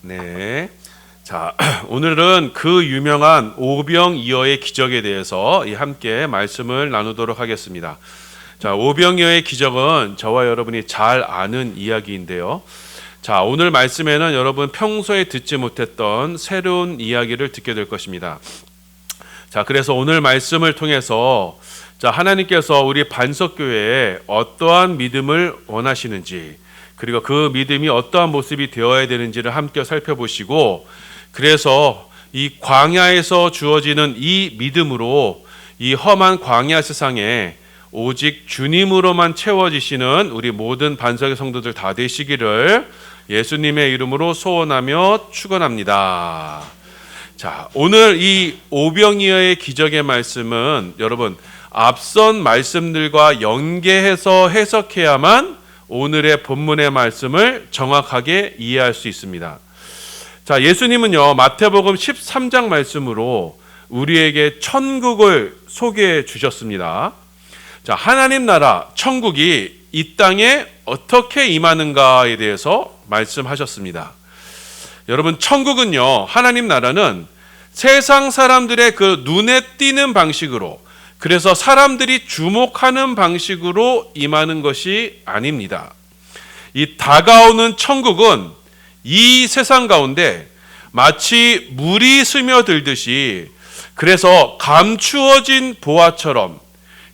네. 자, 오늘은 그 유명한 오병이어의 기적에 대해서 함께 말씀을 나누도록 하겠습니다. 자, 오병이어의 기적은 저와 여러분이 잘 아는 이야기인데요. 자, 오늘 말씀에는 여러분 평소에 듣지 못했던 새로운 이야기를 듣게 될 것입니다. 자, 그래서 오늘 말씀을 통해서 자, 하나님께서 우리 반석교회에 어떠한 믿음을 원하시는지, 그리고 그 믿음이 어떠한 모습이 되어야 되는지를 함께 살펴보시고, 그래서 이 광야에서 주어지는 이 믿음으로 이 험한 광야 세상에 오직 주님으로만 채워지시는 우리 모든 반석의 성도들 다 되시기를 예수님의 이름으로 소원하며 축원합니다. 자, 오늘 이 오병이어의 기적의 말씀은 여러분 앞선 말씀들과 연계해서 해석해야만 오늘의 본문의 말씀을 정확하게 이해할 수 있습니다. 자, 예수님은요, 마태복음 13장 말씀으로 우리에게 천국을 소개해 주셨습니다. 자, 하나님 나라, 천국이 이 땅에 어떻게 임하는가에 대해서 말씀하셨습니다. 여러분, 천국은요, 하나님 나라는 세상 사람들의 그 눈에 띄는 방식으로, 그래서 사람들이 주목하는 방식으로 임하는 것이 아닙니다. 이 다가오는 천국은 이 세상 가운데 마치 물이 스며들듯이, 그래서 감추어진 보화처럼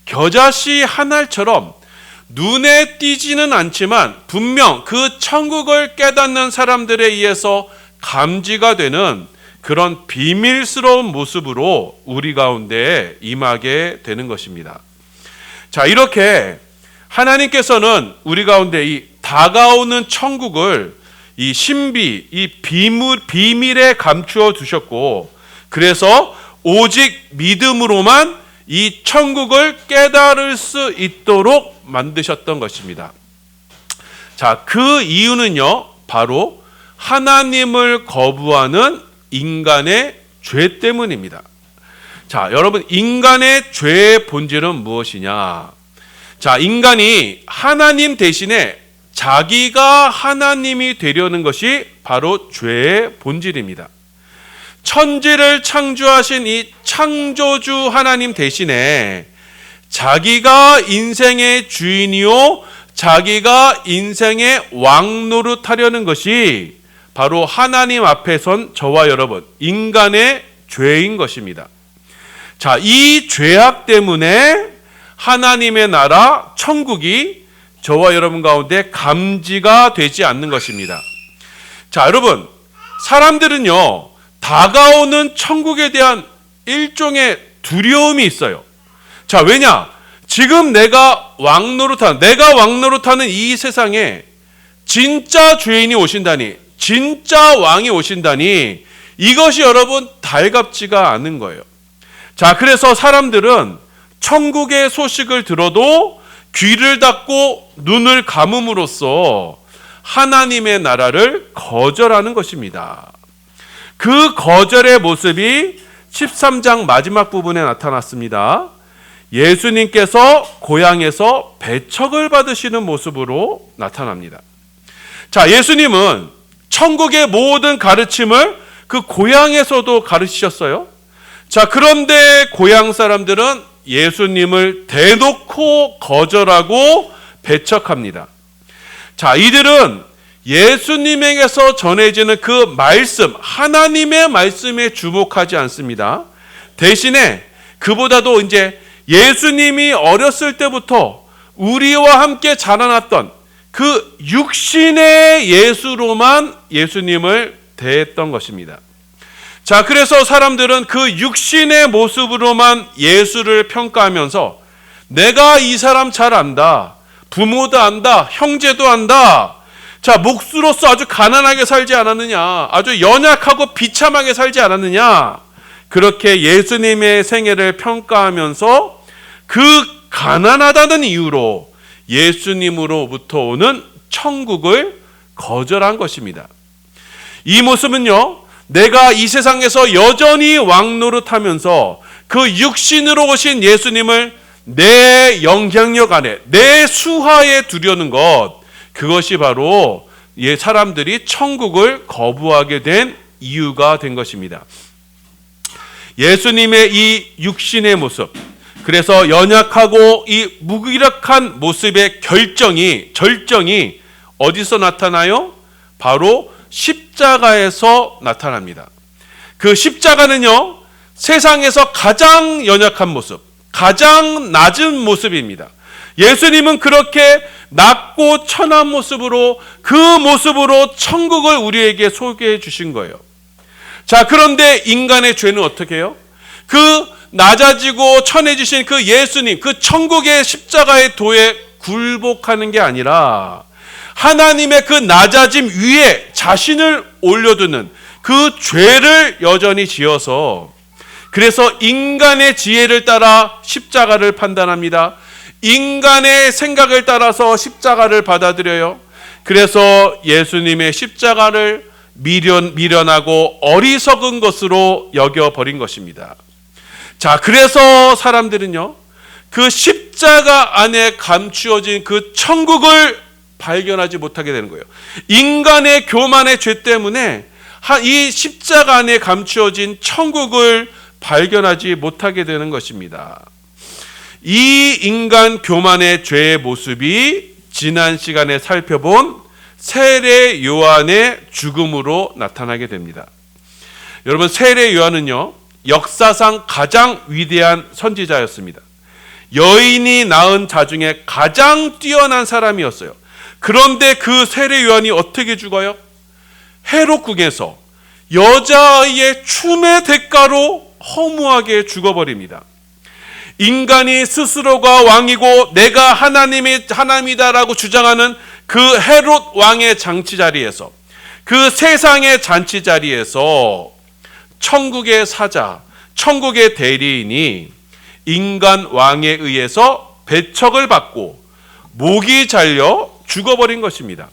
겨자씨 한 알처럼 눈에 띄지는 않지만 분명 그 천국을 깨닫는 사람들에 의해서 감지가 되는 그런 비밀스러운 모습으로 우리 가운데 임하게 되는 것입니다. 자, 이렇게 하나님께서는 우리 가운데 이 다가오는 천국을 이 신비, 이 비밀에 감추어 두셨고, 그래서 오직 믿음으로만 이 천국을 깨달을 수 있도록 만드셨던 것입니다. 자, 그 이유는요, 바로 하나님을 거부하는 인간의 죄 때문입니다. 자, 여러분, 인간의 죄의 본질은 무엇이냐? 자, 인간이 하나님 대신에 자기가 하나님이 되려는 것이 바로 죄의 본질입니다. 천지를 창조하신 이 창조주 하나님 대신에 자기가 인생의 주인이요, 자기가 인생의 왕 노릇하려는 것이 바로 하나님 앞에 선 저와 여러분, 인간의 죄인 것입니다. 자, 이 죄악 때문에 하나님의 나라, 천국이 저와 여러분 가운데 감지가 되지 않는 것입니다. 자, 여러분, 사람들은요, 다가오는 천국에 대한 일종의 두려움이 있어요. 자, 왜냐? 지금 내가 왕 노릇하는 이 세상에 진짜 주인이 오신다니, 진짜 왕이 오신다니, 이것이 여러분 달갑지가 않은 거예요. 자, 그래서 사람들은 천국의 소식을 들어도 귀를 닫고 눈을 감음으로써 하나님의 나라를 거절하는 것입니다. 그 거절의 모습이 13장 마지막 부분에 나타났습니다. 예수님께서 고향에서 배척을 받으시는 모습으로 나타납니다. 자, 예수님은 천국의 모든 가르침을 그 고향에서도 가르치셨어요. 자, 그런데 고향 사람들은 예수님을 대놓고 거절하고 배척합니다. 자, 이들은 예수님에게서 전해지는 그 말씀, 하나님의 말씀에 주목하지 않습니다. 대신에 그보다도 이제 예수님이 어렸을 때부터 우리와 함께 자라났던 그 육신의 예수로만 예수님을 대했던 것입니다. 자, 그래서 사람들은 그 육신의 모습으로만 예수를 평가하면서 내가 이 사람 잘 안다, 부모도 안다, 형제도 안다, 자, 몫으로서 아주 가난하게 살지 않았느냐, 아주 연약하고 비참하게 살지 않았느냐, 그렇게 예수님의 생애를 평가하면서 그 가난하다는 이유로 예수님으로부터 오는 천국을 거절한 것입니다. 이 모습은요, 내가 이 세상에서 여전히 왕 노릇하면서 그 육신으로 오신 예수님을 내 영향력 안에, 내 수하에 두려는 것, 그것이 바로 사람들이 천국을 거부하게 된 이유가 된 것입니다. 예수님의 이 육신의 모습, 그래서 연약하고 이 무기력한 모습의 절정이 어디서 나타나요? 바로 십자가에서 나타납니다. 그 십자가는요, 세상에서 가장 연약한 모습, 가장 낮은 모습입니다. 예수님은 그렇게 낮고 천한 모습으로, 그 모습으로 천국을 우리에게 소개해 주신 거예요. 자, 그런데 인간의 죄는 어떻게 해요? 그 낮아지고 천해지신 그 예수님, 그 천국의 십자가의 도에 굴복하는 게 아니라 하나님의 그 낮아짐 위에 자신을 올려두는 그 죄를 여전히 지어서, 그래서 인간의 지혜를 따라 십자가를 판단합니다. 인간의 생각을 따라서 십자가를 받아들여요. 그래서 예수님의 십자가를 미련하고 어리석은 것으로 여겨버린 것입니다. 자, 그래서 사람들은요, 그 십자가 안에 감추어진 그 천국을 발견하지 못하게 되는 거예요. 인간의 교만의 죄 때문에 이 십자가 안에 감추어진 천국을 발견하지 못하게 되는 것입니다. 이 인간 교만의 죄의 모습이 지난 시간에 살펴본 세례 요한의 죽음으로 나타나게 됩니다. 여러분, 세례 요한은요, 역사상 가장 위대한 선지자였습니다. 여인이 낳은 자 중에 가장 뛰어난 사람이었어요. 그런데 그 세례 요한이 어떻게 죽어요? 헤롯궁에서 여자아이의 춤의 대가로 허무하게 죽어버립니다. 인간이 스스로가 왕이고 내가 하나님이다라고 주장하는 그 헤롯 왕의 잔치 자리에서, 그 세상의 잔치 자리에서 천국의 사자, 천국의 대리인이 인간 왕에 의해서 배척을 받고 목이 잘려 죽어버린 것입니다.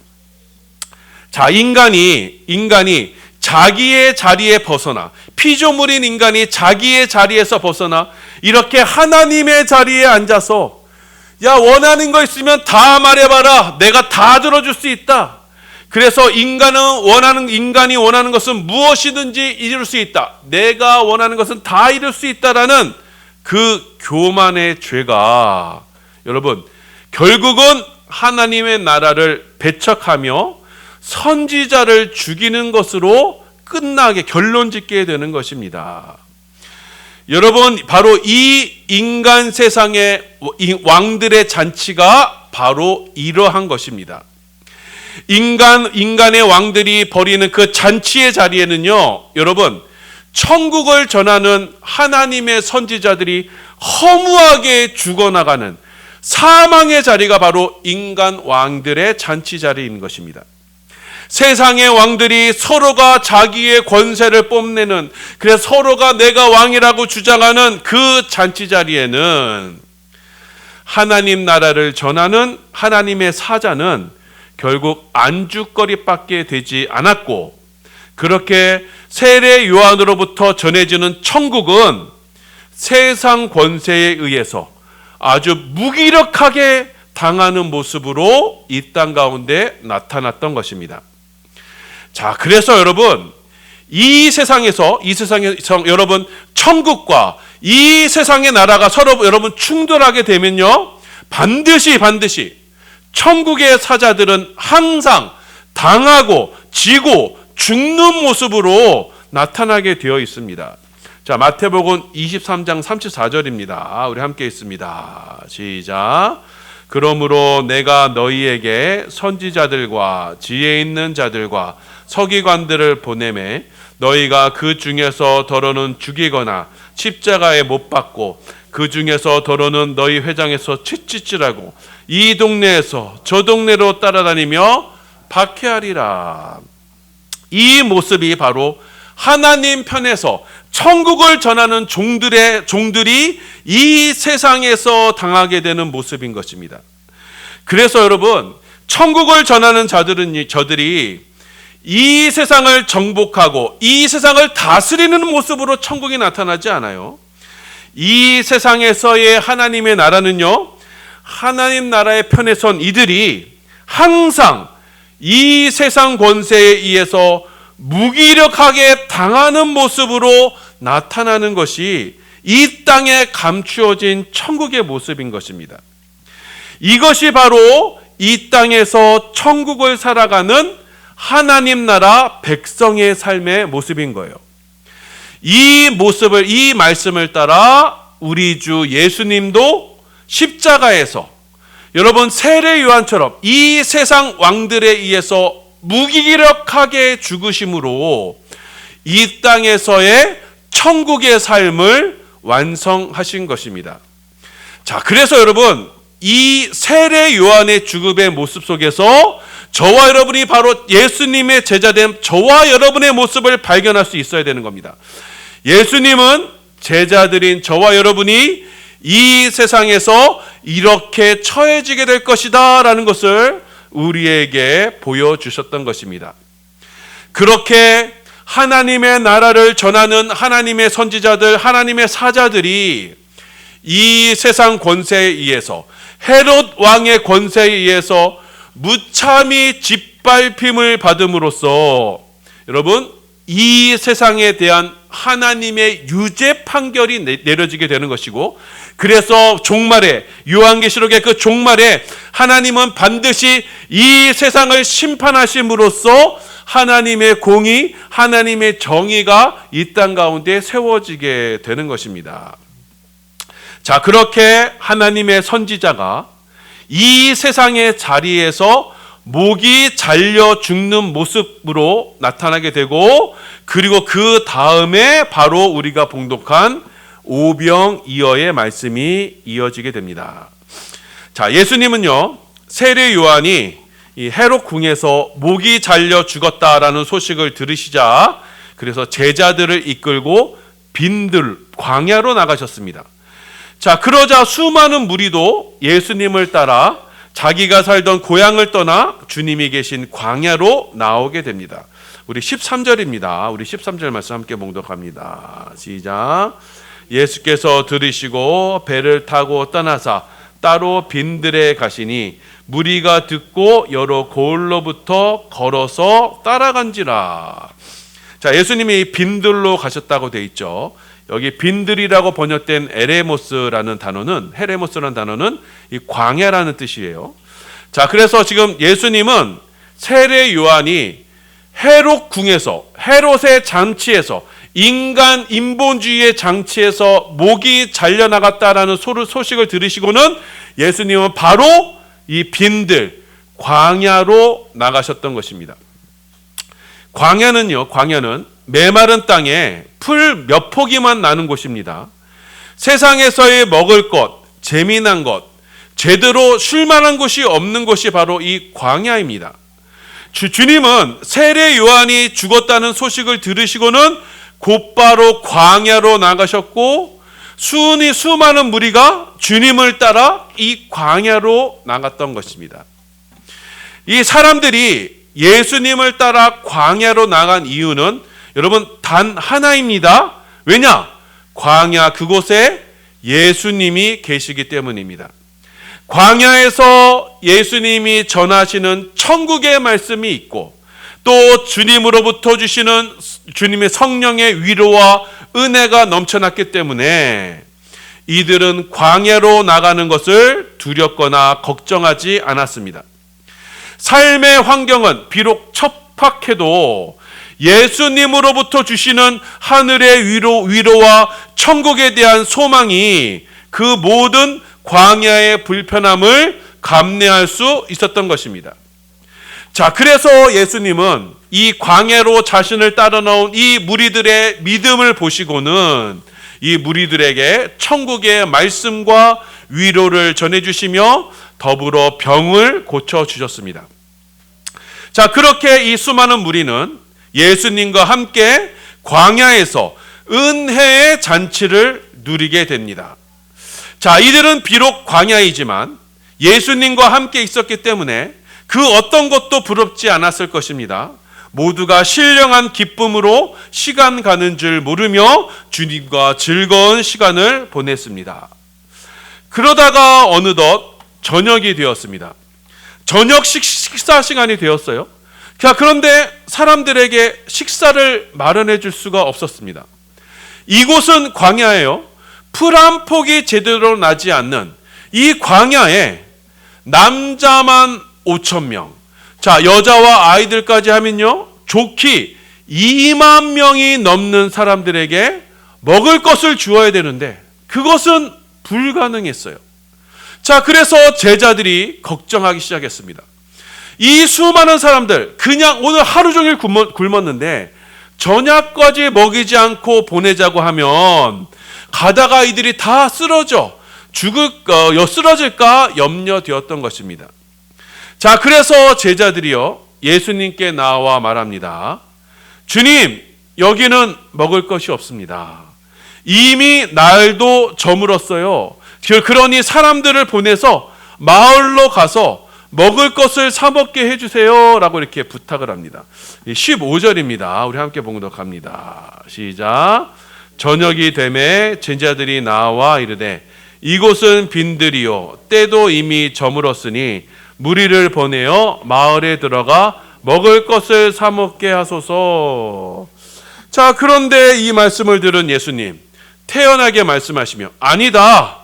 자, 인간이 자기의 자리에 벗어나, 피조물인 인간이 자기의 자리에서 벗어나 이렇게 하나님의 자리에 앉아서, 야, 원하는 거 있으면 다 말해봐라, 내가 다 들어줄 수 있다. 그래서 인간이 원하는 것은 무엇이든지 이룰 수 있다, 내가 원하는 것은 다 이룰 수 있다라는 그 교만의 죄가, 여러분, 결국은 하나님의 나라를 배척하며 선지자를 죽이는 것으로 끝나게 결론짓게 되는 것입니다. 여러분, 바로 이 인간 세상의 왕들의 잔치가 바로 이러한 것입니다. 인간의 왕들이 벌이는 그 잔치의 자리에는요, 여러분, 천국을 전하는 하나님의 선지자들이 허무하게 죽어나가는 사망의 자리가 바로 인간 왕들의 잔치 자리인 것입니다. 세상의 왕들이 서로가 자기의 권세를 뽐내는, 그래서 서로가 내가 왕이라고 주장하는 그 잔치 자리에는 하나님 나라를 전하는 하나님의 사자는 결국 안주거리밖에 되지 않았고, 그렇게 세례 요한으로부터 전해지는 천국은 세상 권세에 의해서 아주 무기력하게 당하는 모습으로 이 땅 가운데 나타났던 것입니다. 자, 그래서 여러분, 이 세상에서 여러분, 천국과 이 세상의 나라가 서로 여러분 충돌하게 되면요, 반드시 천국의 사자들은 항상 당하고 지고 죽는 모습으로 나타나게 되어 있습니다. 자, 마태복음 23장 34절입니다. 우리 함께 있습니다. 시작. 그러므로 내가 너희에게 선지자들과 지혜 있는 자들과 서기관들을 보내매 너희가 그 중에서 더러는 죽이거나 십자가에 못 박고 그 중에서 더러는 너희 회당에서 채찍질하고 이 동네에서 저 동네로 따라다니며 박해하리라. 이 모습이 바로 하나님 편에서 천국을 전하는 종들이 이 세상에서 당하게 되는 모습인 것입니다. 그래서 여러분, 천국을 전하는 저들이 이 세상을 정복하고 이 세상을 다스리는 모습으로 천국이 나타나지 않아요. 이 세상에서의 하나님의 나라는요, 하나님 나라의 편에 선 이들이 항상 이 세상 권세에 의해서 무기력하게 당하는 모습으로 나타나는 것이 이 땅에 감추어진 천국의 모습인 것입니다. 이것이 바로 이 땅에서 천국을 살아가는 하나님 나라 백성의 삶의 모습인 거예요. 이 모습을, 이 말씀을 따라 우리 주 예수님도 십자가에서 여러분 세례 요한처럼 이 세상 왕들에 의해서 무기력하게 죽으심으로 이 땅에서의 천국의 삶을 완성하신 것입니다. 자, 그래서 여러분 이 세례 요한의 죽음의 모습 속에서 저와 여러분이 바로 예수님의 제자된 저와 여러분의 모습을 발견할 수 있어야 되는 겁니다. 예수님은 제자들인 저와 여러분이 이 세상에서 이렇게 처해지게 될 것이다 라는 것을 우리에게 보여주셨던 것입니다. 그렇게 하나님의 나라를 전하는 하나님의 선지자들, 하나님의 사자들이 이 세상 권세에 의해서, 헤롯 왕의 권세에 의해서 무참히 짓밟힘을 받음으로써 여러분 이 세상에 대한 하나님의 유죄 판결이 내려지게 되는 것이고, 그래서 종말에, 요한계시록의 그 종말에 하나님은 반드시 이 세상을 심판하심으로써 하나님의 공의, 하나님의 정의가 이 땅 가운데 세워지게 되는 것입니다. 자, 그렇게 하나님의 선지자가 이 세상의 자리에서 목이 잘려 죽는 모습으로 나타나게 되고, 그리고 그 다음에 바로 우리가 봉독한 오병이어의 말씀이 이어지게 됩니다. 자, 예수님은요, 세례 요한이 이 헤롯 궁에서 목이 잘려 죽었다라는 소식을 들으시자 그래서 제자들을 이끌고 빈들 광야로 나가셨습니다. 자, 그러자 수많은 무리도 예수님을 따라 자기가 살던 고향을 떠나 주님이 계신 광야로 나오게 됩니다. 우리 13절입니다. 우리 13절 말씀 함께 봉독합니다. 시작. 예수께서 들으시고 배를 타고 떠나사 따로 빈들에 가시니 무리가 듣고 여러 고을로부터 걸어서 따라간지라. 자, 예수님이 빈들로 가셨다고 돼 있죠. 여기 빈들이라고 번역된 에레모스라는 단어는, 헤레모스라는 단어는 이 광야라는 뜻이에요. 자, 그래서 지금 예수님은 세례 요한이 헤롯 궁에서, 헤롯의 잔치에서, 인간 인본주의의 장치에서 목이 잘려나갔다라는 소식을 들으시고는 예수님은 바로 이 빈들, 광야로 나가셨던 것입니다. 광야는요, 광야는 메마른 땅에 풀 몇 포기만 나는 곳입니다. 세상에서의 먹을 것, 재미난 것, 제대로 쉴만한 곳이 없는 곳이 바로 이 광야입니다. 주님은 세례 요한이 죽었다는 소식을 들으시고는 곧바로 광야로 나가셨고, 수많은 무리가 주님을 따라 이 광야로 나갔던 것입니다. 이 사람들이 예수님을 따라 광야로 나간 이유는 여러분 단 하나입니다. 왜냐? 광야 그곳에 예수님이 계시기 때문입니다. 광야에서 예수님이 전하시는 천국의 말씀이 있고, 또 주님으로부터 주시는 주님의 성령의 위로와 은혜가 넘쳐났기 때문에 이들은 광야로 나가는 것을 두렵거나 걱정하지 않았습니다. 삶의 환경은 비록 척박해도 예수님으로부터 주시는 하늘의 위로와 천국에 대한 소망이 그 모든 광야의 불편함을 감내할 수 있었던 것입니다. 자, 그래서 예수님은 이 광야로 자신을 따라 나온 이 무리들의 믿음을 보시고는 이 무리들에게 천국의 말씀과 위로를 전해주시며 더불어 병을 고쳐주셨습니다. 자, 그렇게 이 수많은 무리는 예수님과 함께 광야에서 은혜의 잔치를 누리게 됩니다. 자, 이들은 비록 광야이지만 예수님과 함께 있었기 때문에 그 어떤 것도 부럽지 않았을 것입니다. 모두가 신령한 기쁨으로 시간 가는 줄 모르며 주님과 즐거운 시간을 보냈습니다. 그러다가 어느덧 저녁이 되었습니다. 저녁 식사 시간이 되었어요. 자, 그런데 사람들에게 식사를 마련해 줄 수가 없었습니다. 이곳은 광야예요. 풀 한 폭이 제대로 나지 않는 이 광야에 남자만 5,000명, 자, 여자와 아이들까지 하면요, 좋기 2만 명이 넘는 사람들에게 먹을 것을 주어야 되는데 그것은 불가능했어요. 자, 그래서 제자들이 걱정하기 시작했습니다. 이 수많은 사람들, 그냥 오늘 하루 종일 굶었는데 저녁까지 먹이지 않고 보내자고 하면 가다가 이들이 다 쓰러질까 염려되었던 것입니다. 자, 그래서 제자들이요, 예수님께 나와 말합니다. 주님, 여기는 먹을 것이 없습니다. 이미 날도 저물었어요. 그러니 사람들을 보내서 마을로 가서 먹을 것을 사 먹게 해주세요 라고 이렇게 부탁을 합니다. 15절입니다. 우리 함께 봉독 합니다. 시작. 저녁이 되매 제자들이 나와 이르되 이곳은 빈들이요 때도 이미 저물었으니 무리를 보내어 마을에 들어가 먹을 것을 사 먹게 하소서. 자, 그런데 이 말씀을 들은 예수님 태연하게 말씀하시며 아니다,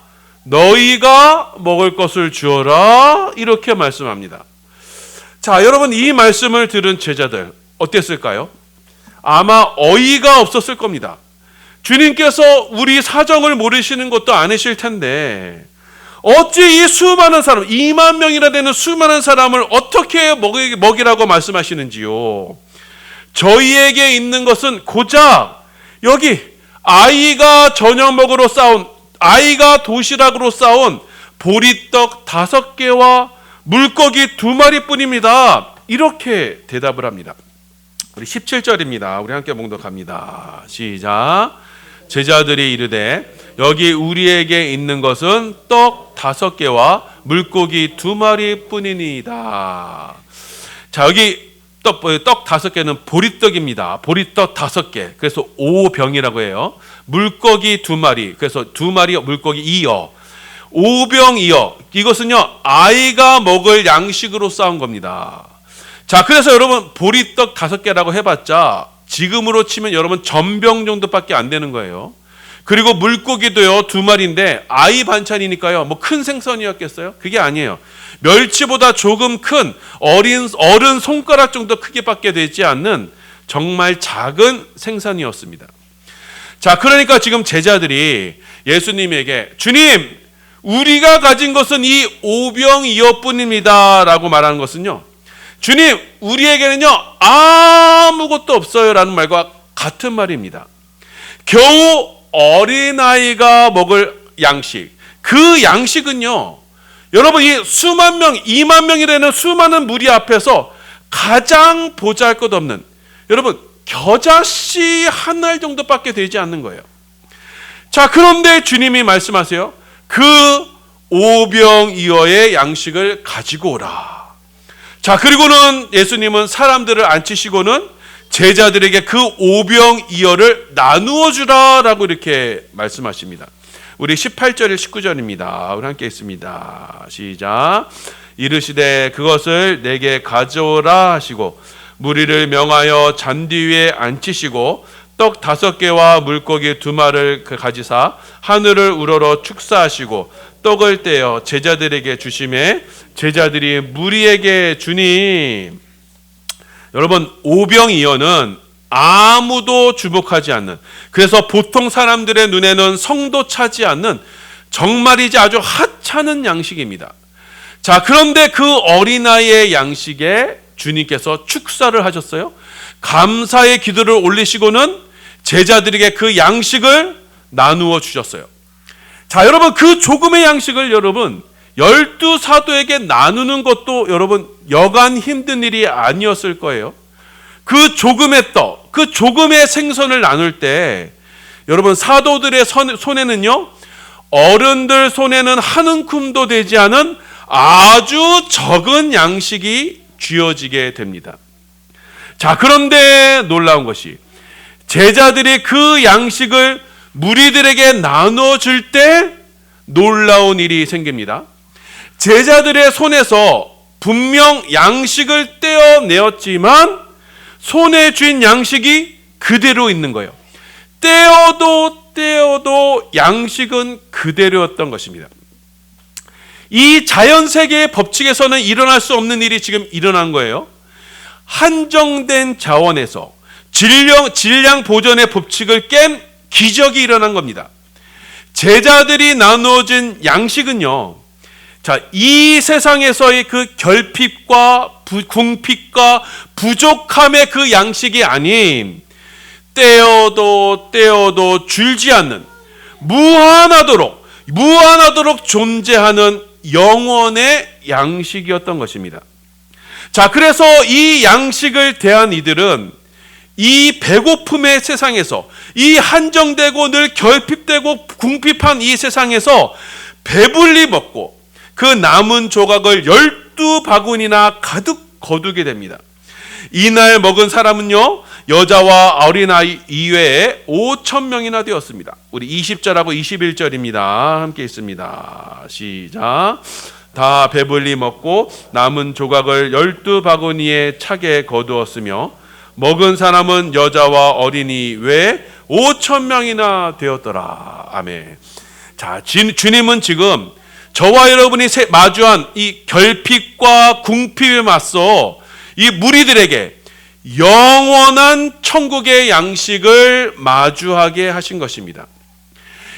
너희가 먹을 것을 주어라, 이렇게 말씀합니다. 자, 여러분, 이 말씀을 들은 제자들 어땠을까요? 아마 어이가 없었을 겁니다. 주님께서 우리 사정을 모르시는 것도 아니실 텐데 어찌 이 수많은 사람, 2만 명이나 되는 수많은 사람을 어떻게 먹이라고 말씀하시는지요. 저희에게 있는 것은 고작 여기 아이가 저녁 먹으러 싸운, 아이가 도시락으로 싸온 보리떡 5개와 물고기 2마리뿐입니다. 이렇게 대답을 합니다. 우리 17절입니다. 우리 함께 봉독합니다. 시작. 제자들이 이르되 여기 우리에게 있는 것은 떡 5개와 물고기 2마리뿐이니이다. 자, 여기 떡 5개는 보리떡입니다. 보리떡 5개. 그래서 5병이라고 해요. 물고기 2마리. 그래서 2마리 물고기 2여. 5병 2여. 이것은요, 아이가 먹을 양식으로 쌓은 겁니다. 자, 그래서 여러분 보리떡 5개라고 해봤자 지금으로 치면 여러분 전병 정도밖에 안 되는 거예요. 그리고 물고기도요 2마리인데 아이 반찬이니까요 뭐 큰 생선이었겠어요? 그게 아니에요. 멸치보다 조금 큰 어른 손가락 정도 크기밖에 되지 않는 정말 작은 생선이었습니다. 자, 그러니까 지금 제자들이 예수님에게 주님, 우리가 가진 것은 이 5병2어뿐입니다 라고 말하는 것은요, 주님, 우리에게는요 아무것도 없어요 라는 말과 같은 말입니다. 겨우 어린아이가 먹을 양식, 그 양식은요 여러분 이 수만 명, 2만 명이 되는 수많은 무리 앞에서 가장 보잘것없는, 여러분 겨자씨 한 알 정도밖에 되지 않는 거예요. 자, 그런데 주님이 말씀하세요. 그 5병2어의 양식을 가지고 오라. 자, 그리고는 예수님은 사람들을 앉히시고는 제자들에게 그 5병2어를 나누어 주라라고 이렇게 말씀하십니다. 우리 18절 19절입니다. 우리 함께 있습니다. 시작. 이르시되 그것을 내게 가져오라 하시고 무리를 명하여 잔디 위에 앉히시고 떡 5개와 물고기 2마리를 가지사 하늘을 우러러 축사하시고 떡을 떼어 제자들에게 주시매 제자들이 무리에게 주니. 여러분 5병2어는 아무도 주목하지 않는, 그래서 보통 사람들의 눈에는 성도 차지 않는 정말이지 아주 하찮은 양식입니다. 자, 그런데 그 어린아이의 양식에 주님께서 축사를 하셨어요. 감사의 기도를 올리시고는 제자들에게 그 양식을 나누어 주셨어요. 자, 여러분 그 조금의 양식을 여러분 12사도에게 나누는 것도 여러분 여간 힘든 일이 아니었을 거예요. 그 조금의 떡, 그 조금의 생선을 나눌 때 여러분 사도들의 손에는요 어른들 손에는 한 움큼도 되지 않은 아주 적은 양식이 쥐어지게 됩니다. 자, 그런데 놀라운 것이 제자들이 그 양식을 무리들에게 나눠줄 때 놀라운 일이 생깁니다. 제자들의 손에서 분명 양식을 떼어내었지만 손에 쥔 양식이 그대로 있는 거예요. 떼어도 양식은 그대로였던 것입니다. 이 자연세계의 법칙에서는 일어날 수 없는 일이 지금 일어난 거예요. 한정된 자원에서 질량 보존의 법칙을 깬 기적이 일어난 겁니다. 제자들이 나누어진 양식은요, 자, 이 세상에서의 그 결핍과 궁핍과 부족함의 그 양식이 아닌 떼어도 줄지 않는 무한하도록 존재하는 영원의 양식이었던 것입니다. 자, 그래서 이 양식을 대한 이들은 이 배고픔의 세상에서, 이 한정되고 늘 결핍되고 궁핍한 이 세상에서 배불리 먹고 그 남은 조각을 12바구니나 가득 거두게 됩니다. 이날 먹은 사람은요, 여자와 어린아이 이외에 5,000명이나 되었습니다. 우리 20절하고 21절입니다. 함께 있습니다. 시작. 다 배불리 먹고 남은 조각을 12바구니에 차게 거두었으며 먹은 사람은 여자와 어린이 외에 5,000명이나 되었더라. 아멘. 자, 주님은 지금 저와 여러분이 마주한 이 결핍과 궁핍에 맞서 이 무리들에게 영원한 천국의 양식을 마주하게 하신 것입니다.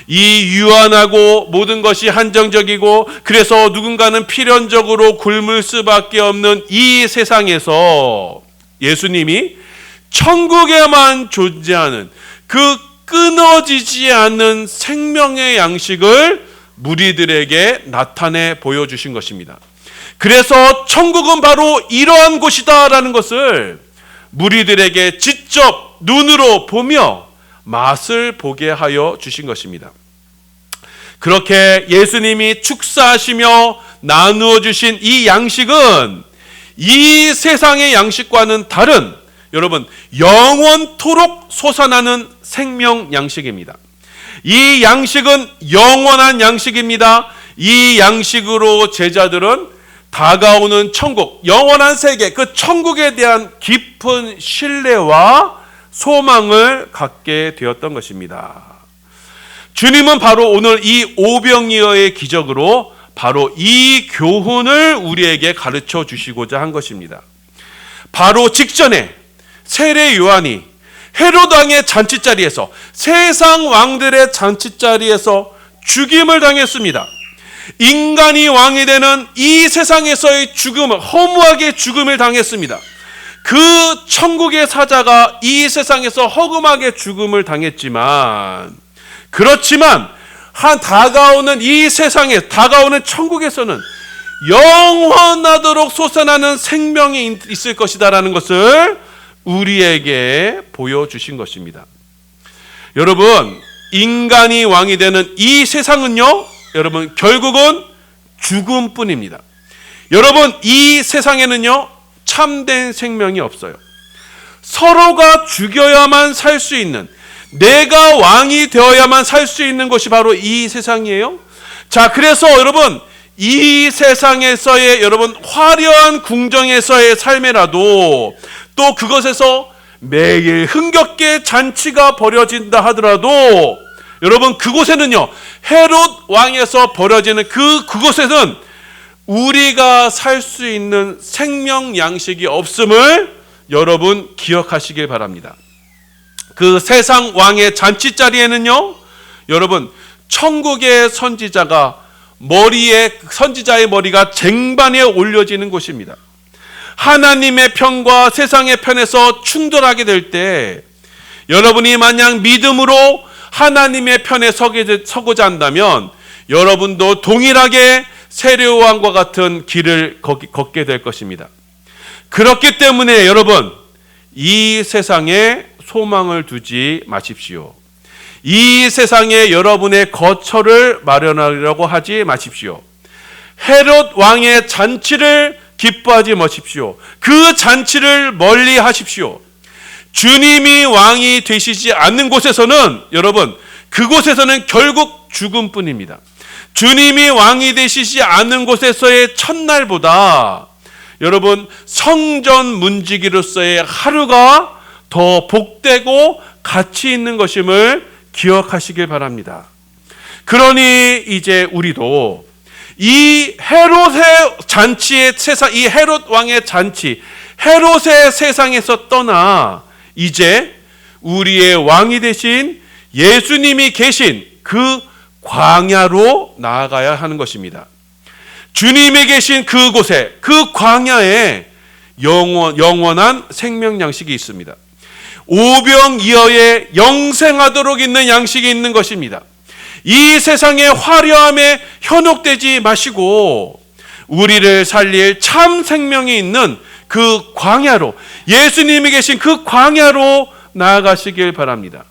이 유한하고 모든 것이 한정적이고 그래서 누군가는 필연적으로 굶을 수밖에 없는 이 세상에서 예수님이 천국에만 존재하는 그 끊어지지 않는 생명의 양식을 무리들에게 나타내 보여주신 것입니다. 그래서 천국은 바로 이러한 곳이다라는 것을 무리들에게 직접 눈으로 보며 맛을 보게 하여 주신 것입니다. 그렇게 예수님이 축사하시며 나누어 주신 이 양식은 이 세상의 양식과는 다른, 여러분, 영원토록 솟아나는 생명 양식입니다. 이 양식은 영원한 양식입니다. 이 양식으로 제자들은 다가오는 천국, 영원한 세계, 그 천국에 대한 깊은 신뢰와 소망을 갖게 되었던 것입니다. 주님은 바로 오늘 이 오병이어의 기적으로 바로 이 교훈을 우리에게 가르쳐 주시고자 한 것입니다. 바로 직전에 세례 요한이 헤롯 왕의 잔치자리에서, 세상 왕들의 잔치자리에서 죽임을 당했습니다. 인간이 왕이 되는 이 세상에서의 죽음을, 허무하게 죽음을 당했습니다. 그 천국의 사자가 이 세상에서 허금하게 죽음을 당했지만, 그렇지만 다가오는 이 세상에, 다가오는 천국에서는 영원하도록 솟아나는 생명이 있을 것이다라는 것을 우리에게 보여주신 것입니다. 여러분, 인간이 왕이 되는 이 세상은요, 여러분, 결국은 죽음뿐입니다. 여러분, 이 세상에는요, 참된 생명이 없어요. 서로가 죽여야만 살 수 있는, 내가 왕이 되어야만 살 수 있는 것이 바로 이 세상이에요. 자, 그래서 여러분, 이 세상에서의, 여러분, 화려한 궁정에서의 삶이라도, 또 그것에서 매일 흥겹게 잔치가 벌어진다 하더라도, 여러분, 그곳에는요, 헤롯 왕에서 벌어지는 그곳에는 우리가 살 수 있는 생명 양식이 없음을 여러분 기억하시길 바랍니다. 그 세상 왕의 잔치자리에는요, 여러분, 천국의 선지자의 머리가 쟁반에 올려지는 곳입니다. 하나님의 편과 세상의 편에서 충돌하게 될 때, 여러분이 만약 믿음으로 하나님의 편에 서고자 한다면 여러분도 동일하게 세례요한과 같은 길을 걷게 될 것입니다. 그렇기 때문에 여러분, 이 세상에 소망을 두지 마십시오. 이 세상에 여러분의 거처를 마련하려고 하지 마십시오. 헤롯 왕의 잔치를 기뻐하지 마십시오. 그 잔치를 멀리 하십시오. 주님이 왕이 되시지 않는 곳에서는, 여러분, 그곳에서는 결국 죽음뿐입니다. 주님이 왕이 되시지 않는 곳에서의 첫날보다 여러분 성전 문지기로서의 하루가 더 복되고 가치 있는 것임을 기억하시길 바랍니다. 그러니 이제 우리도 이 헤롯의 잔치의 세상, 이 헤롯 왕의 잔치, 헤롯의 세상에서 떠나 이제 우리의 왕이 되신 예수님이 계신 그 광야로 나아가야 하는 것입니다. 주님이 계신 그곳에, 그 광야에 영원한 생명 양식이 있습니다. 오병이어에 영생하도록 있는 양식이 있는 것입니다. 이 세상의 화려함에 현혹되지 마시고 우리를 살릴 참 생명이 있는 그 광야로, 예수님이 계신 그 광야로 나아가시길 바랍니다.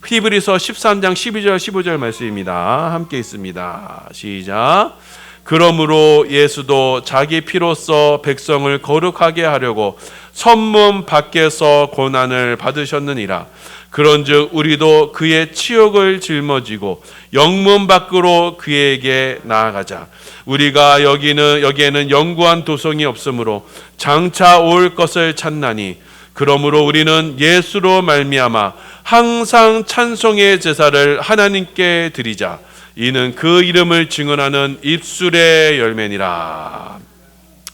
히브리서 13장 12절 15절 말씀입니다. 함께 있습니다. 시작. 그러므로 예수도 자기 피로써 백성을 거룩하게 하려고 선문 밖에서 고난을 받으셨느니라. 그런즉 우리도 그의 치욕을 짊어지고 영문 밖으로 그에게 나아가자. 우리가 여기에는 영구한 도성이 없으므로 장차 올 것을 찾나니, 그러므로 우리는 예수로 말미암아 항상 찬송의 제사를 하나님께 드리자. 이는 그 이름을 증언하는 입술의 열매니라.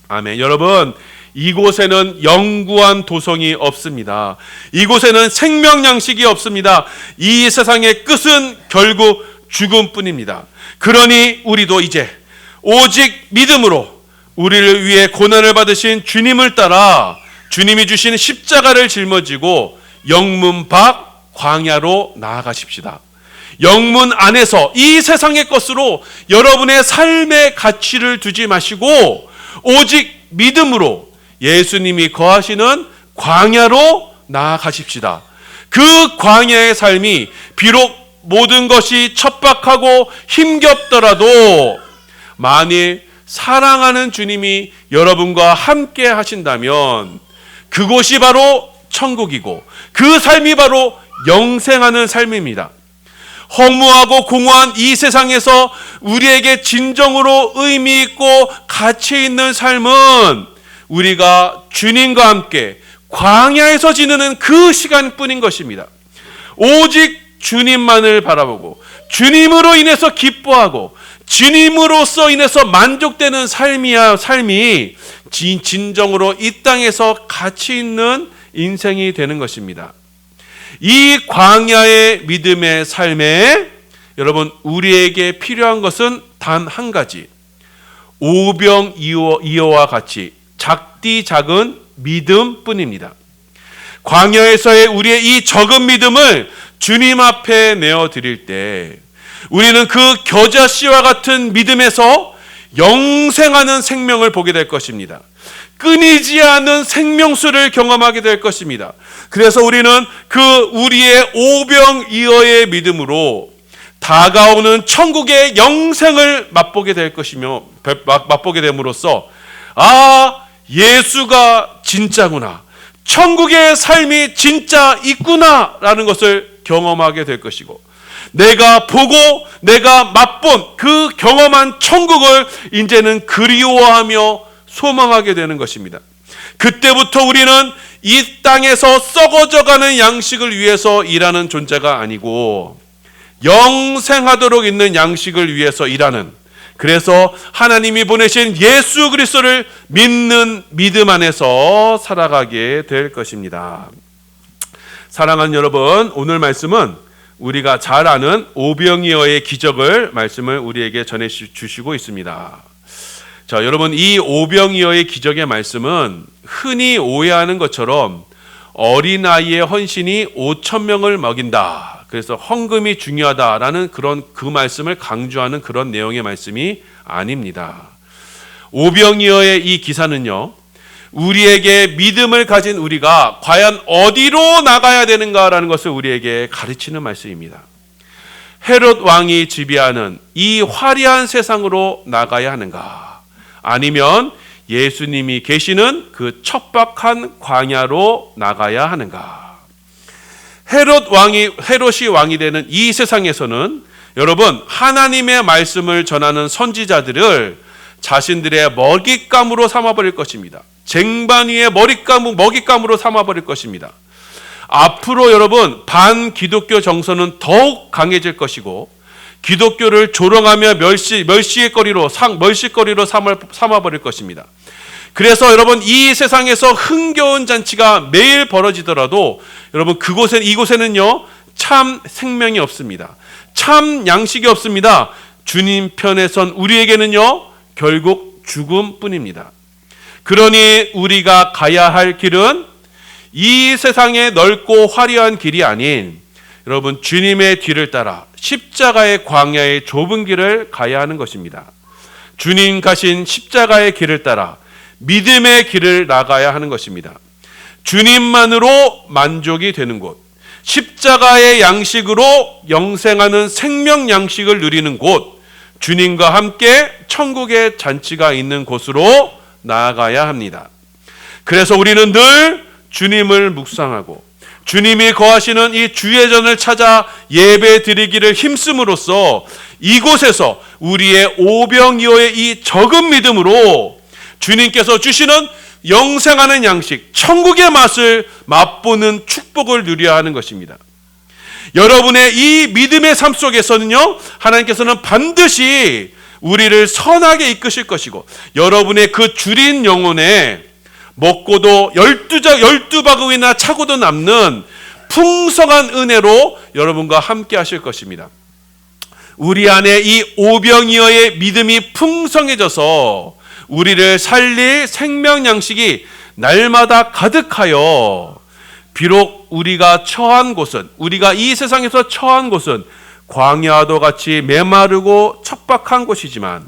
아멘. 여러분, 이곳에는 영구한 도성이 없습니다. 이곳에는 생명 양식이 없습니다. 이 세상의 끝은 결국 죽음뿐입니다. 그러니 우리도 이제 오직 믿음으로 우리를 위해 고난을 받으신 주님을 따라 주님이 주신 십자가를 짊어지고 영문 밖 광야로 나아가십시다. 영문 안에서 이 세상의 것으로 여러분의 삶의 가치를 두지 마시고 오직 믿음으로 예수님이 거하시는 광야로 나아가십시다. 그 광야의 삶이 비록 모든 것이 척박하고 힘겹더라도 만일 사랑하는 주님이 여러분과 함께 하신다면 그곳이 바로 천국이고 그 삶이 바로 영생하는 삶입니다. 허무하고 공허한 이 세상에서 우리에게 진정으로 의미 있고 가치 있는 삶은 우리가 주님과 함께 광야에서 지내는 그 시간뿐인 것입니다. 오직 주님만을 바라보고 주님으로 인해서 기뻐하고 주님으로서 인해서 만족되는 삶이 진정으로 이 땅에서 가치 있는 인생이 되는 것입니다. 이 광야의 믿음의 삶에 여러분 우리에게 필요한 것은 단 한 가지, 오병이어와 같이 작디 작은 믿음뿐입니다. 광야에서의 우리의 이 적은 믿음을 주님 앞에 내어드릴 때 우리는 그 겨자씨와 같은 믿음에서 영생하는 생명을 보게 될 것입니다. 끊이지 않은 생명수를 경험하게 될 것입니다. 그래서 우리는 그 우리의 오병이어의 믿음으로 다가오는 천국의 영생을 맛보게 될 것이며 맛보게 됨으로써 예수가 진짜구나, 천국의 삶이 진짜 있구나라는 것을 경험하게 될 것이고 내가 보고 내가 맛본 그 경험한 천국을 이제는 그리워하며 소망하게 되는 것입니다. 그때부터 우리는 이 땅에서 썩어져가는 양식을 위해서 일하는 존재가 아니고 영생하도록 있는 양식을 위해서 일하는, 그래서 하나님이 보내신 예수 그리스도를 믿는 믿음 안에서 살아가게 될 것입니다. 사랑하는 여러분, 오늘 말씀은 우리가 잘 아는 오병이어의 기적을 말씀을 우리에게 전해 주시고 있습니다. 자, 여러분, 이 오병이어의 기적의 말씀은 흔히 오해하는 것처럼 어린아이의 헌신이 5,000명을 먹인다, 그래서 헌금이 중요하다라는 그 말씀을 강조하는 그런 내용의 말씀이 아닙니다. 오병이어의 이 기사는요, 우리에게 믿음을 가진 우리가 과연 어디로 나가야 되는가라는 것을 우리에게 가르치는 말씀입니다. 헤롯 왕이 지배하는 이 화려한 세상으로 나가야 하는가, 아니면 예수님이 계시는 그 척박한 광야로 나가야 하는가. 헤롯이 왕이 되는 이 세상에서는 여러분, 하나님의 말씀을 전하는 선지자들을 자신들의 먹잇감으로 삼아버릴 것입니다. 쟁반 위에 먹잇감으로 삼아버릴 것입니다. 앞으로 여러분 반기독교 정서는 더욱 강해질 것이고 기독교를 조롱하며 멸시거리로 삼아버릴 것입니다. 그래서 여러분 이 세상에서 흥겨운 잔치가 매일 벌어지더라도 여러분 이곳에는요 참 생명이 없습니다. 참 양식이 없습니다. 주님 편에 선 우리에게는요 결국 죽음뿐입니다. 그러니 우리가 가야 할 길은 이 세상의 넓고 화려한 길이 아닌 여러분 주님의 뒤를 따라 십자가의 광야의 좁은 길을 가야 하는 것입니다. 주님 가신 십자가의 길을 따라 믿음의 길을 나가야 하는 것입니다. 주님만으로 만족이 되는 곳, 십자가의 양식으로 영생하는 생명 양식을 누리는 곳, 주님과 함께 천국의 잔치가 있는 곳으로 나아가야 합니다. 그래서 우리는 늘 주님을 묵상하고 주님이 거하시는 이 주예전을 찾아 예배 드리기를 힘쓰므로써 이곳에서 우리의 오병이어의 이 적은 믿음으로 주님께서 주시는 영생하는 양식, 천국의 맛을 맛보는 축복을 누려야 하는 것입니다. 여러분의 이 믿음의 삶 속에서는요, 하나님께서는 반드시 우리를 선하게 이끄실 것이고, 여러분의 그 줄인 영혼에 먹고도 12바구니나 차고도 남는 풍성한 은혜로 여러분과 함께 하실 것입니다. 우리 안에 이 오병이어의 믿음이 풍성해져서 우리를 살릴 생명 양식이 날마다 가득하여 비록 우리가 이 세상에서 처한 곳은 광야도 같이 메마르고 척박한 곳이지만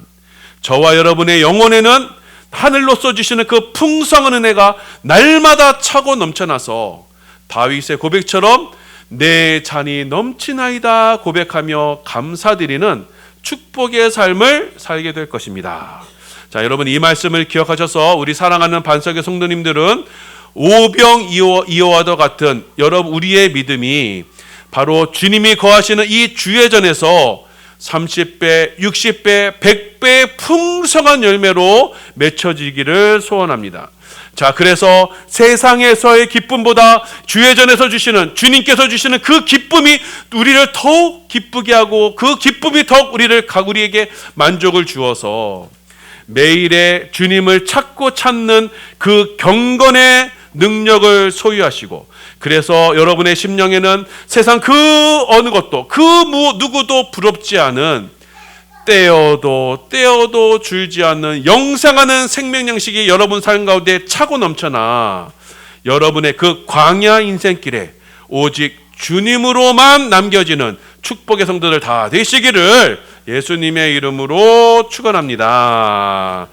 저와 여러분의 영혼에는 하늘로서 주시는 그 풍성한 은혜가 날마다 차고 넘쳐나서 다윗의 고백처럼 내 잔이 넘치나이다 고백하며 감사드리는 축복의 삶을 살게 될 것입니다. 자, 여러분 이 말씀을 기억하셔서 우리 사랑하는 반석의 성도님들은 오병이어와도 같은 여러분 우리의 믿음이 바로 주님이 거하시는 이 주예전에서 30배, 60배, 100배의 풍성한 열매로 맺혀지기를 소원합니다. 자, 그래서 세상에서의 기쁨보다 주예전에서 주님께서 주시는 그 기쁨이 우리를 더욱 기쁘게 하고 그 기쁨이 더욱 우리에게 만족을 주어서 매일의 주님을 찾는 그 경건의 능력을 소유하시고, 그래서 여러분의 심령에는 세상 그 어느 것도 누구도 부럽지 않은 떼어도 줄지 않는 영생하는 생명 양식이 여러분 삶 가운데 차고 넘쳐나 여러분의 그 광야 인생길에 오직 주님으로만 남겨지는 축복의 성도들 다 되시기를 예수님의 이름으로 축원합니다.